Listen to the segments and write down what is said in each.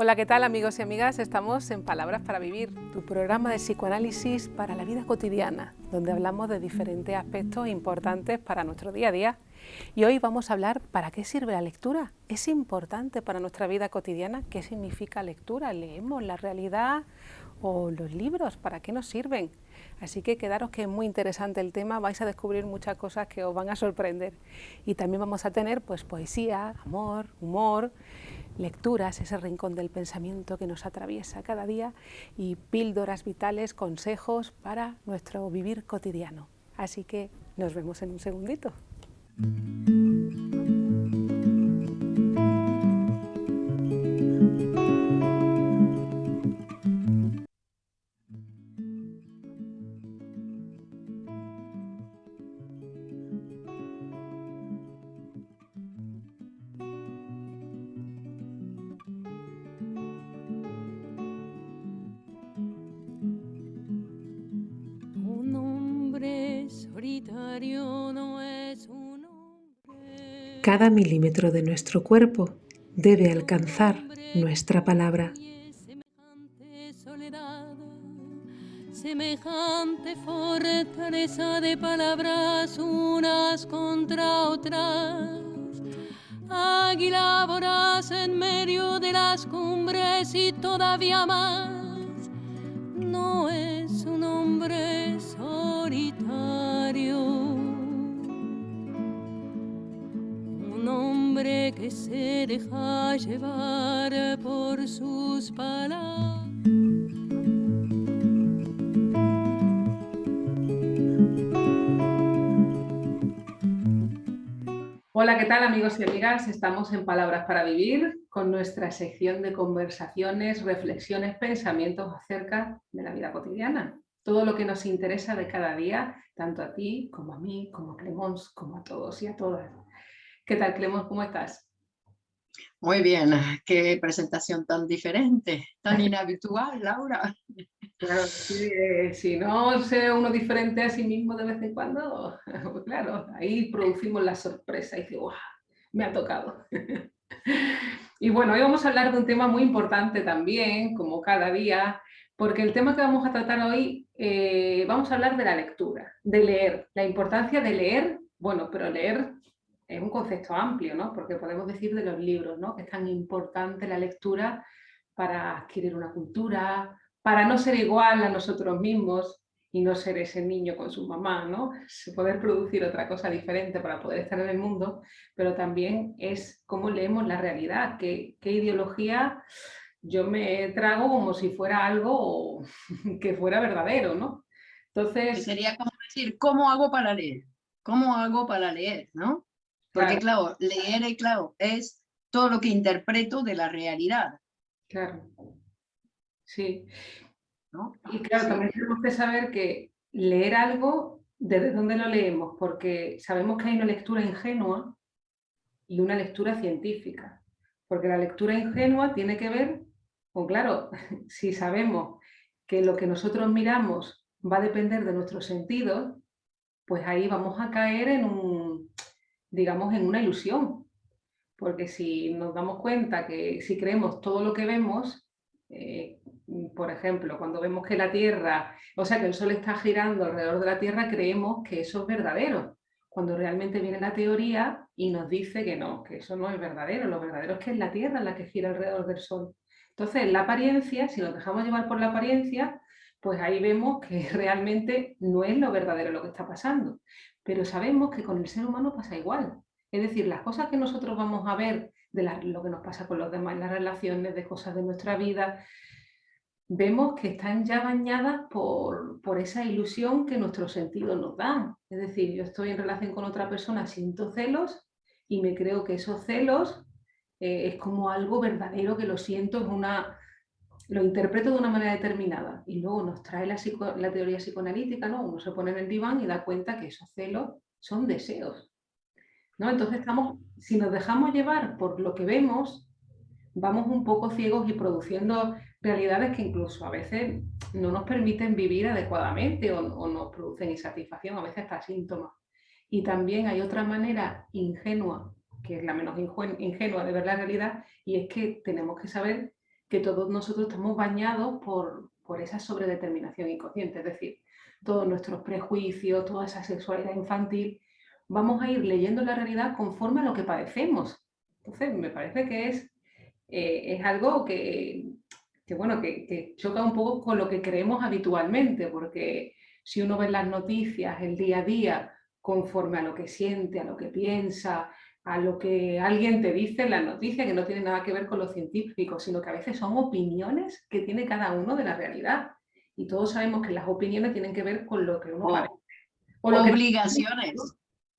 Hola, ¿qué tal amigos y amigas? Estamos en Palabras para Vivir, tu programa de psicoanálisis para la vida cotidiana, donde hablamos de diferentes aspectos importantes para nuestro día a día. Y hoy vamos a hablar ¿para qué sirve la lectura? ¿Es importante para nuestra vida cotidiana? ¿Qué significa lectura? ¿Leemos la realidad o los libros? ¿Para qué nos sirven? Así que quedaros que es muy interesante el tema, vais a descubrir muchas cosas que os van a sorprender. Y también vamos a tener pues poesía, amor, humor, lecturas, ese rincón del pensamiento que nos atraviesa cada día y píldoras vitales, consejos para nuestro vivir cotidiano. Así que nos vemos en un segundito. Un hombre solitario no es un hombre. Cada milímetro de nuestro cuerpo debe alcanzar nuestra palabra. Semejante soledad, semejante fortaleza de palabras unas contra otras. Águila voraz en medio de las cumbres y todavía más. No es un hombre solitario, un hombre que se deja llevar por sus palabras. Hola, ¿qué tal amigos y amigas? Estamos en Palabras para Vivir con nuestra sección de conversaciones, reflexiones, pensamientos acerca de la vida cotidiana. Todo lo que nos interesa de cada día, tanto a ti como a mí, como a Clemons, como a todos y a todas. ¿Qué tal, Clemons? ¿Cómo estás? Muy bien, qué presentación tan diferente, tan inhabitual, Laura. Claro, si no sea uno diferente a sí mismo de vez en cuando, pues claro, ahí producimos la sorpresa y digo, ¡guau! Me ha tocado. Y bueno, hoy vamos a hablar de un tema muy importante también, como cada día, porque el tema que vamos a tratar hoy, vamos a hablar de la lectura, de leer, la importancia de leer, bueno, pero leer es un concepto amplio, ¿no? Porque podemos decir de los libros, ¿no? Que es tan importante la lectura para adquirir una cultura, para no ser igual a nosotros mismos y no ser ese niño con su mamá, ¿no? Poder producir otra cosa diferente para poder estar en el mundo, pero también es cómo leemos la realidad, qué ideología yo me trago como si fuera algo que fuera verdadero, ¿no? Que Entonces, sería como decir, ¿cómo hago para leer? ¿Cómo hago para leer? ¿No? Porque claro, claro, leer, claro, es todo lo que interpreto de la realidad, claro, sí. ¿no? Y claro, Sí, también tenemos que saber que leer algo, ¿desde dónde lo leemos? Porque sabemos que hay una lectura ingenua y una lectura científica. Porque la lectura ingenua tiene que ver con, claro, si sabemos que lo que nosotros miramos va a depender de nuestros sentidos, pues ahí vamos a caer en digamos, en una ilusión. Porque si nos damos cuenta que si creemos todo lo que vemos, eh, por ejemplo, cuando vemos que la Tierra, o sea, que el Sol está girando alrededor de la Tierra, creemos que eso es verdadero, cuando realmente viene la teoría y nos dice que no, que eso no es verdadero, lo verdadero es que es la Tierra la que gira alrededor del Sol. Entonces, la apariencia, si nos dejamos llevar por la apariencia, pues ahí vemos que realmente no es lo verdadero lo que está pasando. Pero sabemos que con el ser humano pasa igual. Es decir, las cosas que nosotros vamos a ver de lo que nos pasa con los demás, las relaciones, de cosas de nuestra vida, vemos que están ya bañadas por esa ilusión que nuestros sentidos nos dan. Es decir, yo estoy en relación con otra persona, siento celos y me creo que esos celos es como algo verdadero, que lo siento, lo interpreto de una manera determinada. Y luego nos trae la teoría psicoanalítica, ¿no? Uno se pone en el diván y da cuenta que esos celos son deseos, ¿no? Entonces si nos dejamos llevar por lo que vemos, vamos un poco ciegos y produciendo realidades que incluso a veces no nos permiten vivir adecuadamente o nos producen insatisfacción, a veces hasta síntomas. Y también hay otra manera ingenua, que es la menos ingenua de ver la realidad, y es que tenemos que saber que todos nosotros estamos bañados por esa sobredeterminación inconsciente, es decir, todos nuestros prejuicios, toda esa sexualidad infantil, vamos a ir leyendo la realidad conforme a lo que padecemos. Entonces, me parece que es algo bueno, que choca un poco con lo que creemos habitualmente, porque si uno ve las noticias, el día a día, conforme a lo que siente, a lo que piensa, a lo que alguien te dice en las noticias, que no tiene nada que ver con lo científico, sino que a veces son opiniones que tiene cada uno de la realidad. Y todos sabemos que las opiniones tienen que ver con lo que uno padece. O lo obligaciones.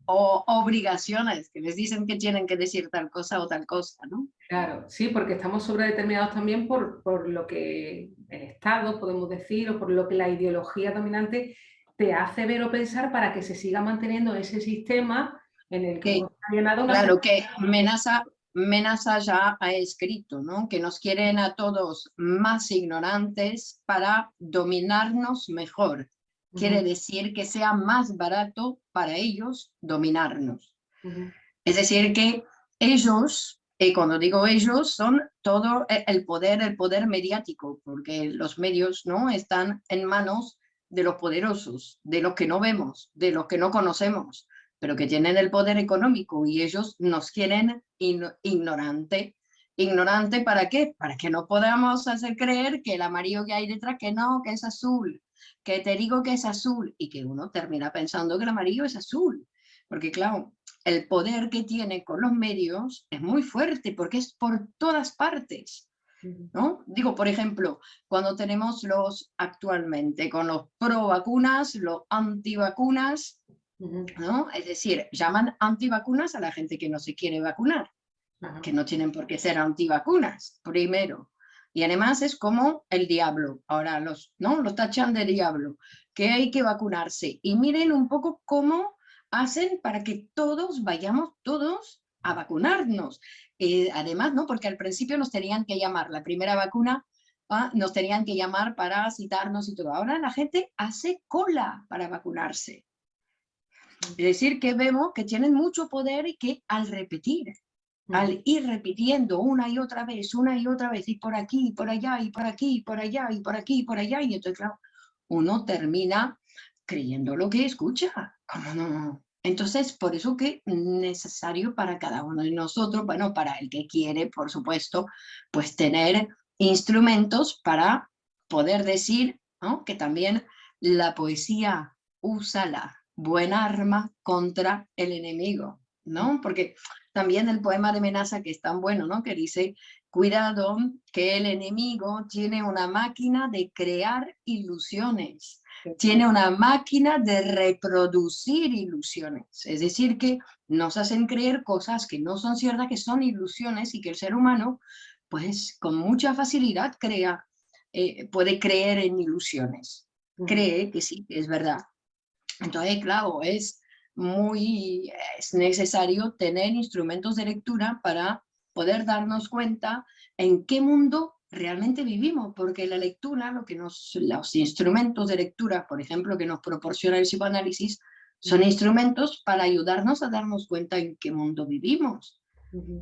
O obligaciones, que les dicen que tienen que decir tal cosa o tal cosa, ¿no? Claro, sí, porque estamos sobredeterminados también por lo que el Estado, podemos decir, o por lo que la ideología dominante te hace ver o pensar para que se siga manteniendo ese sistema en el que uno está llenado una... Claro, que Menaza ya ha escrito, ¿no? Que nos quieren a todos más ignorantes para dominarnos mejor. Quiere decir que sea más barato para ellos dominarnos. Es decir, que ellos, y cuando digo ellos, son todo el poder mediático, porque los medios, ¿no?, están en manos de los poderosos, de los que no vemos, de los que no conocemos, pero que tienen el poder económico, y ellos nos quieren ignorante. ¿Ignorante para qué? Para que no podamos hacer creer que el amarillo que hay detrás, que no, que es azul, que te digo que es azul, y que uno termina pensando que el amarillo es azul. Porque claro, el poder que tiene con los medios es muy fuerte, porque es por todas partes, ¿no? Digo, por ejemplo, cuando tenemos actualmente con los pro vacunas, los antivacunas, ¿no? Es decir, llaman antivacunas a la gente que no se quiere vacunar, que no tienen por qué ser antivacunas, primero. Y además es como el diablo. Ahora los tachan de diablo, que hay que vacunarse. Y miren un poco cómo hacen para que todos vayamos todos a vacunarnos. Además, ¿no? Porque al principio nos tenían que llamar, la primera vacuna, nos tenían que llamar para citarnos y todo. Ahora la gente hace cola para vacunarse. Es decir, que vemos que tienen mucho poder y que al repetir, al ir repitiendo una y otra vez, y por aquí, y por allá, y por aquí, y por allá, y por aquí, y por allá, y entonces, claro, uno termina creyendo lo que escucha. ¿Cómo no? Entonces, por eso que es necesario para cada uno de nosotros, bueno, para el que quiere, por supuesto, pues tener instrumentos para poder decir, ¿no?, que también la poesía usa la buena arma contra el enemigo, ¿no? Porque también el poema de Menaza, que es tan bueno, ¿no?, que dice, cuidado, que el enemigo tiene una máquina de crear ilusiones, tiene una máquina de reproducir ilusiones, es decir, que nos hacen creer cosas que no son ciertas, que son ilusiones, y que el ser humano, pues con mucha facilidad puede creer en ilusiones, cree que sí, que es verdad. Entonces, claro, es necesario tener instrumentos de lectura para poder darnos cuenta en qué mundo realmente vivimos, porque la lectura, los instrumentos de lectura, por ejemplo, que nos proporciona el psicoanálisis, son instrumentos para ayudarnos a darnos cuenta en qué mundo vivimos,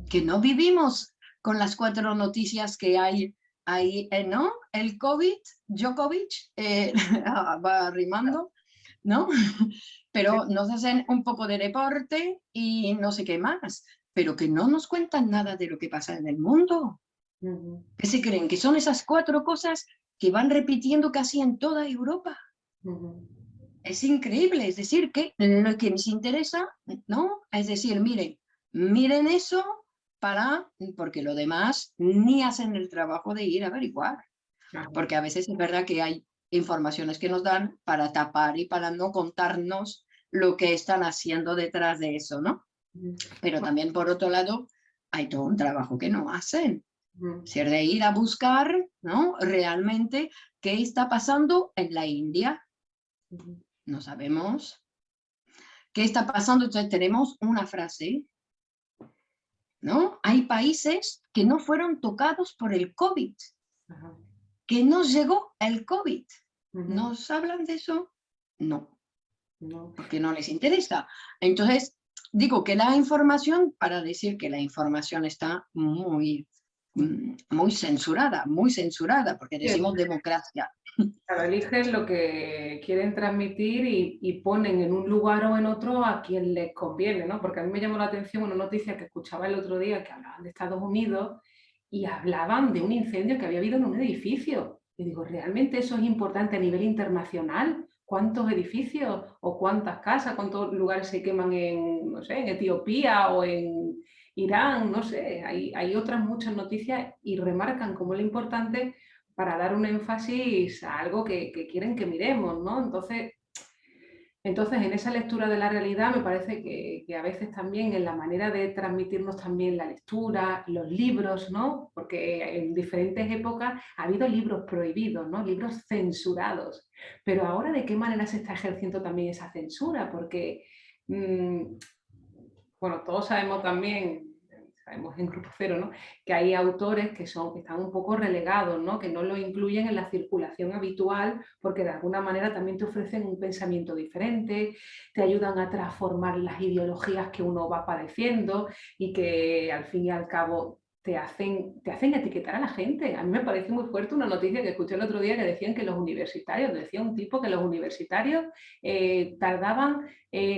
que no vivimos con las 4 noticias que hay ahí, ¿no? El COVID, Djokovic, va rimando, ¿no? Pero nos hacen un poco de deporte y no sé qué más, pero que no nos cuentan nada de lo que pasa en el mundo. ¿Qué se creen? Que son esas 4 cosas que van repitiendo casi en toda Europa. Es increíble, es decir, que lo que nos interesa, ¿no? Es decir, miren eso, porque lo demás ni hacen el trabajo de ir a averiguar. Porque a veces es verdad que hay informaciones que nos dan para tapar y para no contarnos lo que están haciendo detrás de eso, ¿no? Pero también, por otro lado, hay todo un trabajo que no hacen. Es decir, de ir a buscar, ¿no?, realmente qué está pasando en la India. No sabemos qué está pasando. Entonces tenemos una frase, ¿no? Hay países que no fueron tocados por el COVID, que no llegó el COVID. ¿Nos hablan de eso? No, porque no les interesa. Entonces, digo que la información, para decir que la información está muy muy censurada, porque decimos democracia. Claro, eligen lo que quieren transmitir y ponen en un lugar o en otro a quien les conviene, ¿no? Porque a mí me llamó la atención una noticia que escuchaba el otro día que hablaban de Estados Unidos y hablaban de un incendio que había habido en un edificio. Y digo, ¿realmente eso es importante a nivel internacional? ¿Cuántos edificios o cuántas casas, cuántos lugares se queman en, no sé, en Etiopía o en Irán? No sé, hay otras muchas noticias y remarcan como lo importante para dar un énfasis a algo que quieren que miremos, ¿no? Entonces, en esa lectura de la realidad me parece que a veces también en la manera de transmitirnos también la lectura, los libros, ¿no? Porque en diferentes épocas ha habido libros prohibidos, ¿no? Libros censurados. Pero ahora, ¿de qué manera se está ejerciendo también esa censura? Porque, bueno, todos sabemos también, sabemos en Grupo Cero, ¿no? Que hay autores que están un poco relegados, ¿no? Que no lo incluyen en la circulación habitual porque de alguna manera también te ofrecen un pensamiento diferente, te ayudan a transformar las ideologías que uno va padeciendo y que al fin y al cabo te hacen etiquetar a la gente. A mí me parece muy fuerte una noticia que escuché el otro día que decían que los universitarios, decía un tipo que los universitarios tardaban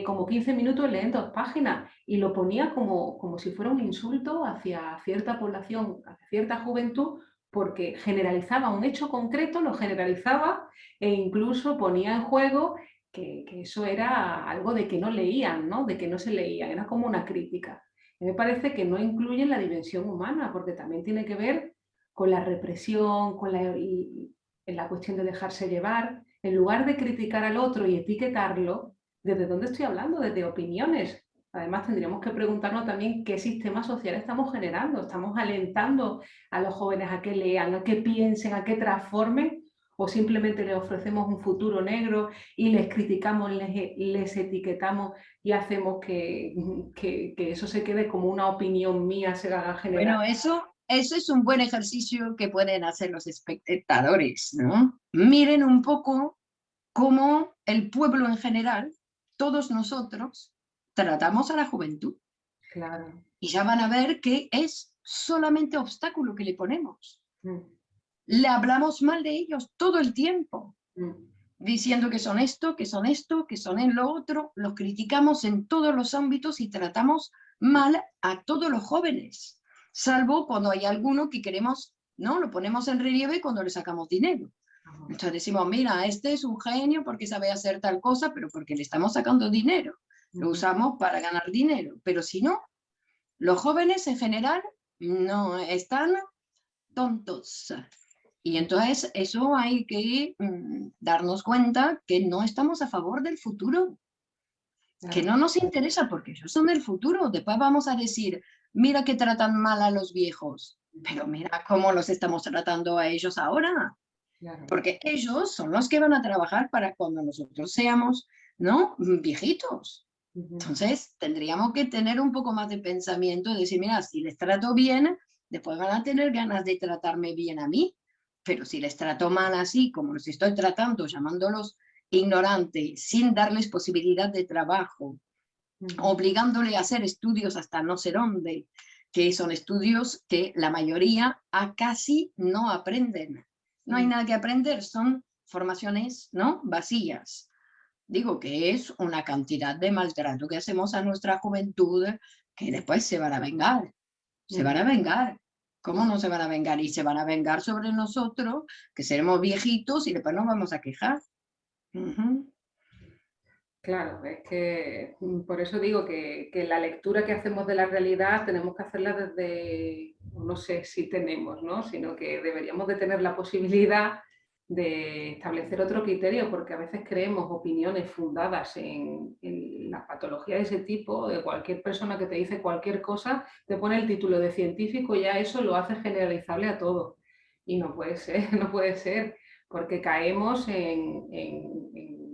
como 15 minutos leyendo 2 páginas y lo ponía como si fuera un insulto hacia cierta población, hacia cierta juventud, porque generalizaba un hecho concreto, lo generalizaba e incluso ponía en juego que eso era algo de que no leían, ¿no? De que no se leían, era como una crítica. Me parece que no incluyen la dimensión humana, porque también tiene que ver con la represión, en la cuestión de dejarse llevar. En lugar de criticar al otro y etiquetarlo, ¿desde dónde estoy hablando? Desde opiniones. Además, tendríamos que preguntarnos también qué sistema social estamos generando. ¿Estamos alentando a los jóvenes a que lean, a que piensen, a que transformen? ¿O simplemente les ofrecemos un futuro negro y les criticamos, les etiquetamos y hacemos que eso se quede como una opinión mía, se haga general? Bueno, eso es un buen ejercicio que pueden hacer los espectadores, ¿no? Miren un poco cómo el pueblo en general, todos nosotros, tratamos a la juventud. Claro. Y ya van a ver que es solamente obstáculo que le ponemos. Mm, Le hablamos mal de ellos todo el tiempo, mm. diciendo que son esto, que son esto, que son en lo otro. Los criticamos en todos los ámbitos y tratamos mal a todos los jóvenes, salvo cuando hay alguno que queremos, ¿no? Lo ponemos en relieve cuando le sacamos dinero. Ajá. Entonces decimos, mira, este es un genio porque sabe hacer tal cosa, pero porque le estamos sacando dinero. Lo usamos para ganar dinero. Pero si no, los jóvenes en general no están tontos. Y entonces eso hay que darnos cuenta que no estamos a favor del futuro, que no nos interesa porque ellos son el futuro. Después vamos a decir, mira que tratan mal a los viejos, pero mira cómo los estamos tratando a ellos ahora. Claro. Porque ellos son los que van a trabajar para cuando nosotros seamos, ¿no? Viejitos. Entonces, tendríamos que tener un poco más de pensamiento, de decir, mira, si les trato bien, después van a tener ganas de tratarme bien a mí, pero si les trato mal así, como los estoy tratando, llamándolos ignorantes, sin darles posibilidad de trabajo, obligándoles a hacer estudios hasta no sé dónde, que son estudios que la mayoría casi no aprenden. No hay nada que aprender, son formaciones, ¿no? Vacías. Digo que es una cantidad de maltrato que hacemos a nuestra juventud que después se van a vengar. Se van a vengar. ¿Cómo no se van a vengar? Y se van a vengar sobre nosotros, que seremos viejitos y después nos vamos a quejar. Claro, es que por eso digo que la lectura que hacemos de la realidad tenemos que hacerla desde, no sé si tenemos, ¿no? Sino que deberíamos de tener la posibilidad de establecer otro criterio, porque a veces creemos opiniones fundadas en la patología de ese tipo, de cualquier persona que te dice cualquier cosa, te pone el título de científico y ya eso lo hace generalizable a todo. Y no puede ser, no puede ser, porque caemos en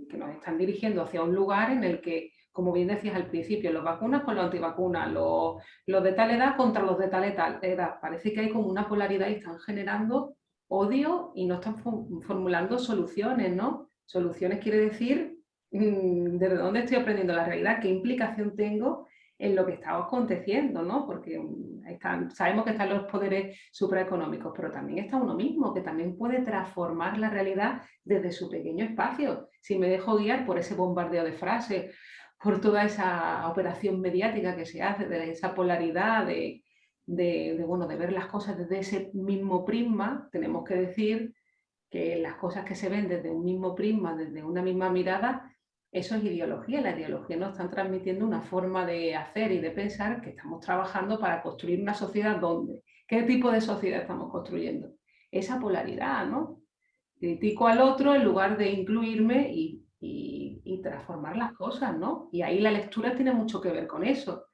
que nos están dirigiendo hacia un lugar en el que, como bien decías al principio, los vacunas con los antivacunas, los de tal edad contra los de tal edad. Parece que hay como una polaridad y están generando odio y no están formulando soluciones, ¿no? Soluciones quiere decir desde dónde estoy aprendiendo la realidad, qué implicación tengo en lo que está aconteciendo, ¿no? Porque sabemos que están los poderes supraeconómicos, pero también está uno mismo, que también puede transformar la realidad desde su pequeño espacio. Si me dejo guiar por ese bombardeo de frases, por toda esa operación mediática que se hace, de esa polaridad bueno, de ver las cosas desde ese mismo prisma, tenemos que decir que las cosas que se ven desde un mismo prisma, desde una misma mirada, eso es ideología. La ideología nos está transmitiendo una forma de hacer y de pensar que estamos trabajando para construir una sociedad donde. ¿Qué tipo de sociedad estamos construyendo? Esa polaridad, ¿no? Critico al otro en lugar de incluirme y transformar las cosas, ¿no? Y ahí la lectura tiene mucho que ver con eso,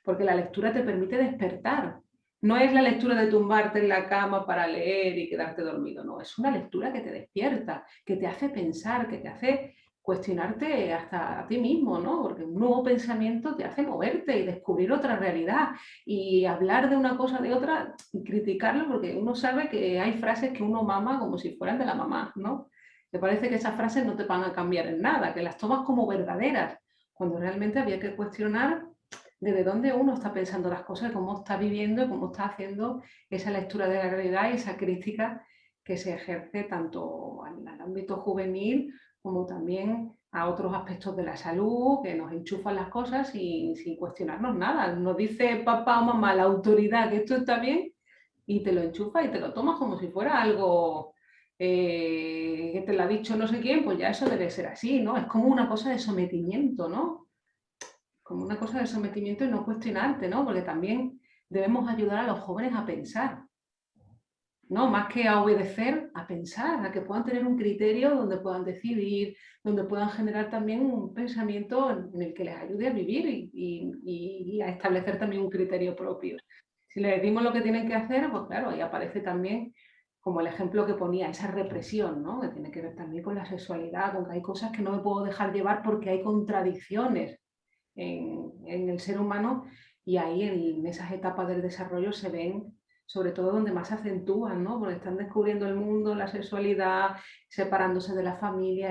porque la lectura te permite despertar. No es la lectura de tumbarte en la cama para leer y quedarte dormido, no, es una lectura que te despierta, que te hace pensar, que te hace cuestionarte hasta a ti mismo, ¿no? Porque un nuevo pensamiento te hace moverte y descubrir otra realidad y hablar de una cosa de otra y criticarlo, porque uno sabe que hay frases que uno mama como si fueran de la mamá, ¿no? Te parece que esas frases no te van a cambiar en nada, que las tomas como verdaderas, cuando realmente había que cuestionar desde dónde uno está pensando las cosas, cómo está viviendo y cómo está haciendo esa lectura de la realidad y esa crítica que se ejerce tanto en el ámbito juvenil como también a otros aspectos de la salud, que nos enchufan las cosas sin cuestionarnos nada. Nos dice papá o mamá, la autoridad, que esto está bien, y te lo enchufa y te lo tomas como si fuera algo que te lo ha dicho no sé quién, pues ya eso debe ser así, ¿no? Es como una cosa de sometimiento, ¿no? Como una cosa de sometimiento y no cuestionarte, ¿no? Porque también debemos ayudar a los jóvenes a pensar, ¿no? Más que a obedecer, a pensar, a que puedan tener un criterio donde puedan decidir, donde puedan generar también un pensamiento en el que les ayude a vivir y a establecer también un criterio propio. Si les decimos lo que tienen que hacer, pues claro, ahí aparece también como el ejemplo que ponía, esa represión, ¿no? Que tiene que ver también con la sexualidad, con que hay cosas que no me puedo dejar llevar porque hay contradicciones en el ser humano y ahí en esas etapas del desarrollo se ven sobre todo donde más se acentúan, ¿no? Porque están descubriendo el mundo, la sexualidad, separándose de la familia,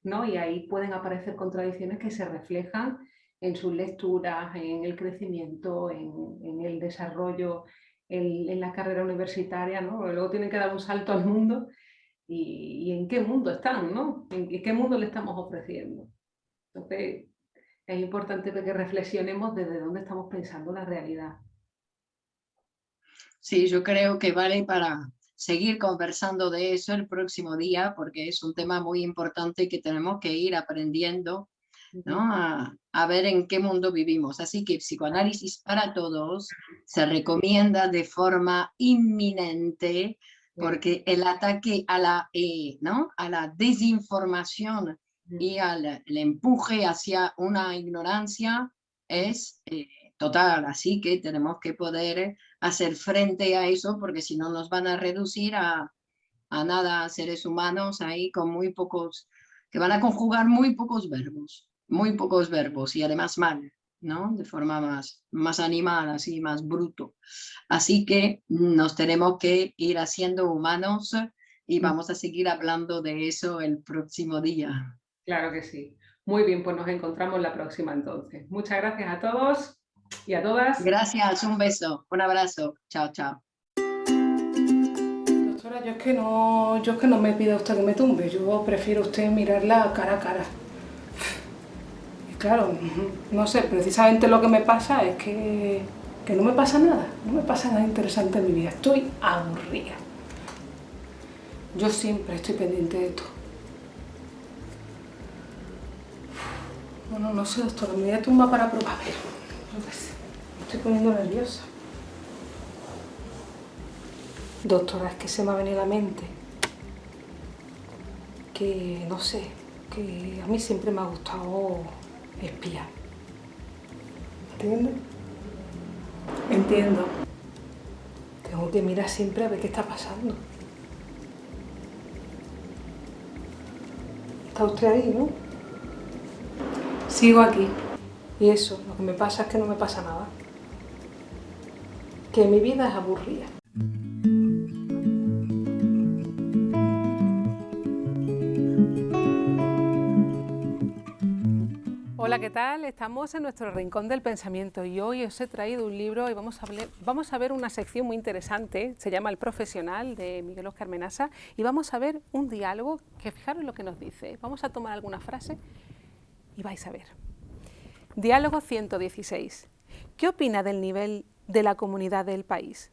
¿no? Y ahí pueden aparecer contradicciones que se reflejan en sus lecturas, en el crecimiento, en el desarrollo, en la carrera universitaria, ¿no? Porque luego tienen que dar un salto al mundo y en qué mundo están, ¿no? En qué mundo le estamos ofreciendo. Entonces, es importante que reflexionemos desde dónde estamos pensando la realidad. Sí, yo creo que vale para seguir conversando de eso el próximo día, porque es un tema muy importante que tenemos que ir aprendiendo, ¿no? A ver en qué mundo vivimos. Así que Psicoanálisis para Todos se recomienda de forma inminente, porque el ataque a la, ¿no? a la desinformación y al el empuje hacia una ignorancia es total. Así que tenemos que poder hacer frente a eso, porque si no nos van a reducir a nada, a seres humanos ahí con muy pocos, que van a conjugar muy pocos verbos y además mal, ¿no? De forma más animal, así, más bruto. Así que nos tenemos que ir haciendo humanos y vamos a seguir hablando de eso el próximo día. Claro que sí. Muy bien, pues nos encontramos la próxima entonces. Muchas gracias a todos y a todas. Gracias, un beso, un abrazo. Chao, chao. Doctora, yo es que no me pida usted que me tumbe, yo prefiero usted mirarla cara a cara. Y claro, no sé, precisamente lo que me pasa es que no me pasa nada, no me pasa nada interesante en mi vida, estoy aburrida. Yo siempre estoy pendiente de esto. Bueno, no sé, doctora, me voy a tumbar para probar, pero yo qué sé, me estoy poniendo nerviosa. Doctora, es que se me ha venido a la mente que, no sé, que a mí siempre me ha gustado espiar. ¿Entiendes? Entiendo. Tengo que mirar siempre a ver qué está pasando. ¿Está usted ahí, no? Sigo aquí. Y eso, lo que me pasa es que no me pasa nada. Que mi vida es aburrida. Hola, ¿qué tal? Estamos en nuestro rincón del pensamiento y hoy os he traído un libro y vamos a ver una sección muy interesante, se llama El Profesional, de Miguel Óscar Menasa, y vamos a ver un diálogo que fijaros lo que nos dice. Vamos a tomar alguna frase y vais a ver. Diálogo 116. ¿Qué opina del nivel de la comunidad del país?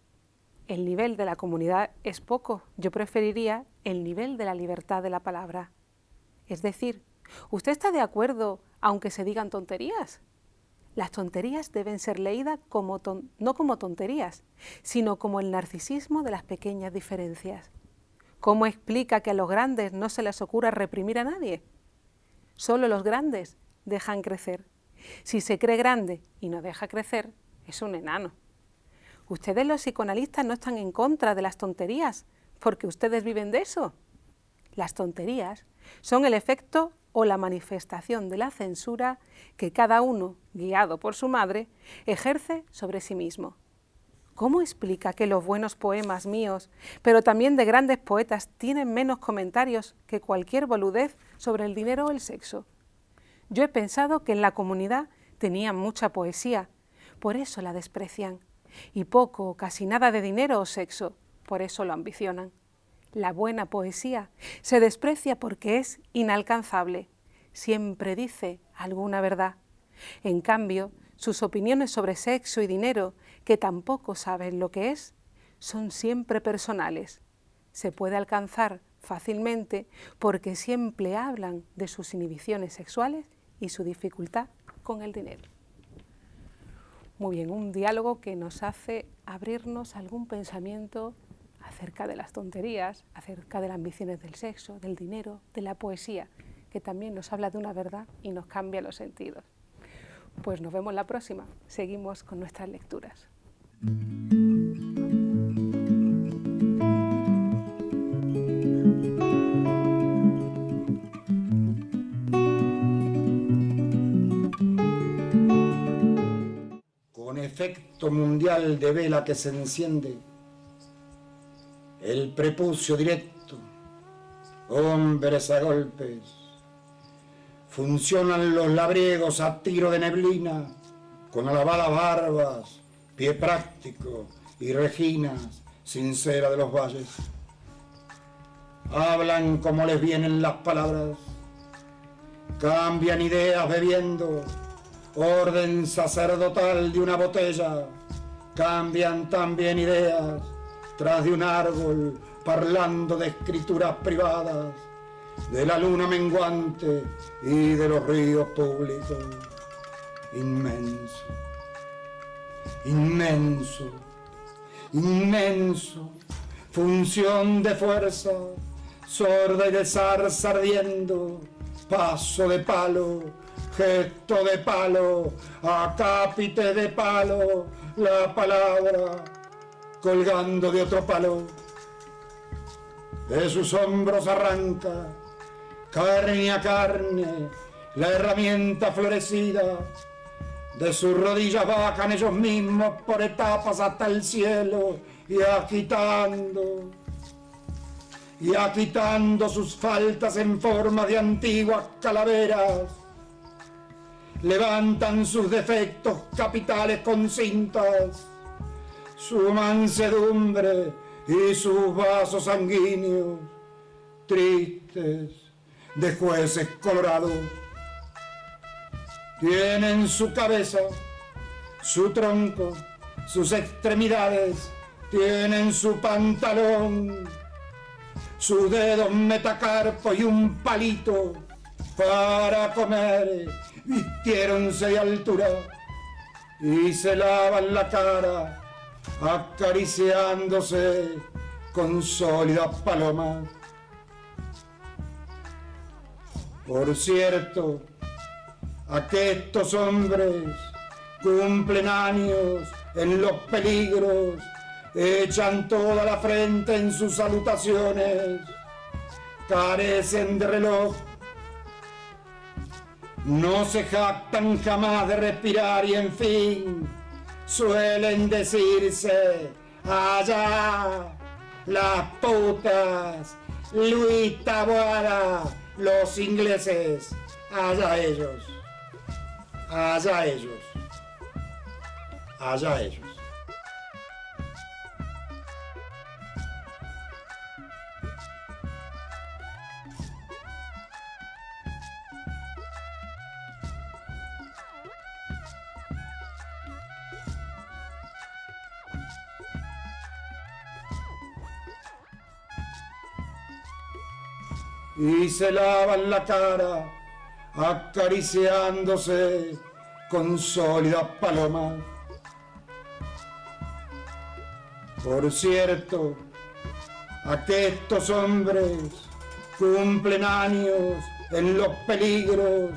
El nivel de la comunidad es poco, yo preferiría el nivel de la libertad de la palabra. Es decir, ¿usted está de acuerdo aunque se digan tonterías? Las tonterías deben ser leídas no como tonterías, sino como el narcisismo de las pequeñas diferencias. ¿Cómo explica que a los grandes no se les ocurra reprimir a nadie? Solo los grandes dejan crecer. Si se cree grande y no deja crecer, es un enano. Ustedes los psicoanalistas no están en contra de las tonterías, porque ustedes viven de eso. Las tonterías son el efecto o la manifestación de la censura que cada uno, guiado por su madre, ejerce sobre sí mismo. ¿Cómo explica que los buenos poemas míos, pero también de grandes poetas, tienen menos comentarios que cualquier boludez sobre el dinero o el sexo? Yo he pensado que en la comunidad tenían mucha poesía, por eso la desprecian, y poco o casi nada de dinero o sexo, por eso lo ambicionan. La buena poesía se desprecia porque es inalcanzable, siempre dice alguna verdad. En cambio, sus opiniones sobre sexo y dinero, que tampoco saben lo que es, son siempre personales. Se puede alcanzar fácilmente porque siempre hablan de sus inhibiciones sexuales y su dificultad con el dinero. Muy bien, un diálogo que nos hace abrirnos a algún pensamiento acerca de las tonterías, acerca de las ambiciones del sexo, del dinero, de la poesía, que también nos habla de una verdad y nos cambia los sentidos. Pues nos vemos la próxima. Seguimos con nuestras lecturas. Con efecto mundial de vela que se enciende, el prepucio directo, hombres a golpes, funcionan los labriegos a tiro de neblina, con alabadas barbas, pie práctico y Reginas, sincera de los valles. Hablan como les vienen las palabras, cambian ideas bebiendo, orden sacerdotal de una botella, cambian también ideas tras de un árbol, parlando de escrituras privadas, de la luna menguante y de los ríos públicos. Inmenso, inmenso, inmenso, función de fuerza, sorda y de zarza ardiendo, paso de palo, gesto de palo, acápite de palo, la palabra colgando de otro palo. De sus hombros arranca, carne a carne, la herramienta florecida. De sus rodillas bajan ellos mismos por etapas hasta el cielo y agitando sus faltas en forma de antiguas calaveras. Levantan sus defectos capitales con cintas, su mansedumbre y sus vasos sanguíneos, tristes de jueces colorados. Tienen su cabeza, su tronco, sus extremidades, tienen su pantalón, sus dedos metacarpo y un palito para comer. Vistiéronse de altura y se lavan la cara acariciándose con sólidas palomas. Por cierto, aquestos hombres cumplen años en los peligros, echan toda la frente en sus salutaciones, carecen de reloj, no se jactan jamás de respirar y en fin suelen decirse allá las putas, Luis Taboada, los ingleses, allá ellos. allá ellos, allá ellos. Y se lavan la cara acariciándose con sólidas palomas. Por cierto, aquestos hombres cumplen años en los peligros,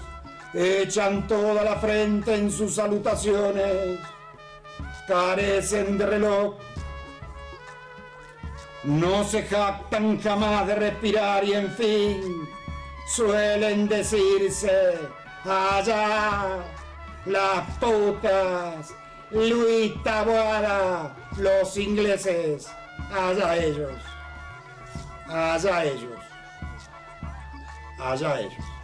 echan toda la frente en sus salutaciones, carecen de reloj, no se jactan jamás de respirar y en fin, suelen decirse, allá las putas, Luis Taboada, los ingleses, allá ellos, allá ellos, allá ellos.